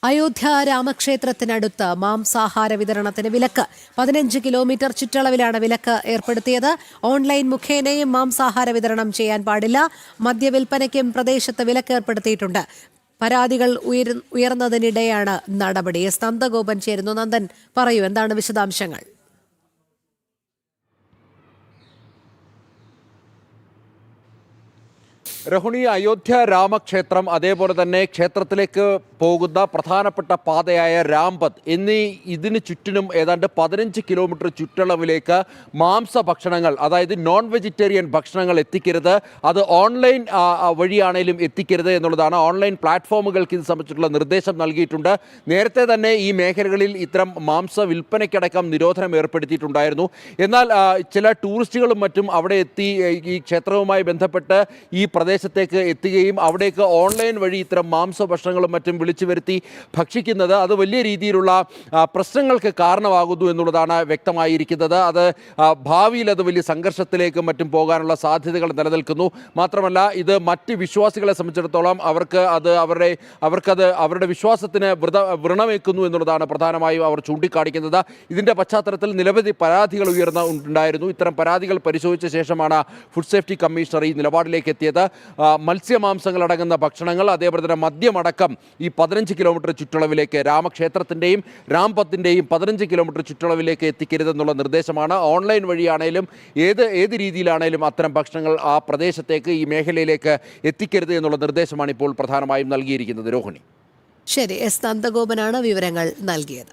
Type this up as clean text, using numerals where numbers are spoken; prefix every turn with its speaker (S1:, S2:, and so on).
S1: അയോധ്യ രാമക്ഷേത്രത്തിനടുത്ത് മാംസാഹാര വിതരണത്തിന് വിലക്ക് 15 കിലോമീറ്റർ ചുറ്റളവിലാണ് വിലക്ക് ഏർപ്പെടുത്തിയത്. ഓൺലൈൻ മുഖേനയും മാംസാഹാര വിതരണം ചെയ്യാൻ പാടില്ല. മദ്യവിൽപ്പനയ്ക്കും പ്രദേശത്ത് വിലക്ക് ഏർപ്പെടുത്തിയിട്ടുണ്ട്. പരാതികൾ ഉയർന്നതിനിടെയാണ് നടപടി. നന്ദഗോപൻ ചേരുന്നു. നന്ദൻ, പറയൂ, എന്താണ് വിശദാംശങ്ങൾ?
S2: രോഹിണി, അയോധ്യ രാമക്ഷേത്രം, അതേപോലെ തന്നെ ക്ഷേത്രത്തിലേക്ക് പോകുന്ന പ്രധാനപ്പെട്ട പാതയായ രാംപത്ത് ഇതിന് ചുറ്റിനും ഏതാണ്ട് 15 കിലോമീറ്റർ ചുറ്റളവിലേക്ക് മാംസഭക്ഷണങ്ങൾ, അതായത് നോൺ വെജിറ്റേറിയൻ ഭക്ഷണങ്ങൾ എത്തിക്കരുത്. അത് ഓൺലൈൻ വഴിയാണേലും എത്തിക്കരുത് എന്നുള്ളതാണ്. ഓൺലൈൻ പ്ലാറ്റ്ഫോമുകൾക്ക് ഇത് സംബന്ധിച്ചിട്ടുള്ള നിർദ്ദേശം നൽകിയിട്ടുണ്ട്. നേരത്തെ തന്നെ ഈ മേഖലകളിൽ ഇത്തരം മാംസ വിൽപ്പനയ്ക്കടക്കം നിരോധനം ഏർപ്പെടുത്തിയിട്ടുണ്ടായിരുന്നു. എന്നാൽ ചില ടൂറിസ്റ്റുകളും മറ്റും അവിടെ എത്തി ഈ ക്ഷേത്രവുമായി ബന്ധപ്പെട്ട് ഈ പ്രദേശത്തേക്ക് എത്തുകയും അവിടേക്ക് ഓൺലൈൻ വഴി ഇത്തരം മാംസഭക്ഷണങ്ങളും മറ്റും വിളിച്ചു വരുത്തി ഭക്ഷിക്കുന്നത് അത് വലിയ രീതിയിലുള്ള പ്രശ്നങ്ങൾക്ക് കാരണമാകുന്നു എന്നുള്ളതാണ് വ്യക്തമായിരിക്കുന്നത്. അത് ഭാവിയിൽ അത് വലിയ സംഘർഷത്തിലേക്കും മറ്റും പോകാനുള്ള സാധ്യതകൾ നിലനിൽക്കുന്നു. മാത്രമല്ല, ഇത് മറ്റ് വിശ്വാസികളെ സംബന്ധിച്ചിടത്തോളം അവർക്കത് അവരുടെ വിശ്വാസത്തിന് വ്രണമേക്കുന്നു എന്നുള്ളതാണ് പ്രധാനമായും അവർ ചൂണ്ടിക്കാണിക്കുന്നത്. ഇതിൻ്റെ പശ്ചാത്തലത്തിൽ നിരവധി പരാതികൾ ഉണ്ടായിരുന്നു. ഇത്തരം പരാതികൾ പരിശോധിച്ച ശേഷമാണ് ഫുഡ് സേഫ്റ്റി കമ്മീഷണർ ഈ നിലപാടിലേക്ക് എത്തിയത്. മത്സ്യമാംസങ്ങളടങ്ങുന്ന ഭക്ഷണങ്ങൾ, അതേപോലെ തന്നെ മദ്യമടക്കം ഈ 15 കിലോമീറ്റർ ചുറ്റളവിലേക്ക്, രാമക്ഷേത്രത്തിൻ്റെയും രാംപത്തിൻ്റെയും 15 കിലോമീറ്റർ ചുറ്റളവിലേക്ക് എത്തിക്കരുതെന്നുള്ള നിർദ്ദേശമാണ്. ഓൺലൈൻ വഴിയാണേലും ഏത് രീതിയിലാണേലും അത്തരം ഭക്ഷണങ്ങൾ ആ പ്രദേശത്തേക്ക്, ഈ മേഖലയിലേക്ക് എത്തിക്കരുത് എന്നുള്ള നിർദ്ദേശമാണ് ഇപ്പോൾ പ്രധാനമായും നൽകിയിരിക്കുന്നത്. രോഹിണി.
S1: ശരി, നന്ദഗോപനാണ് വിവരങ്ങൾ നൽകിയത്.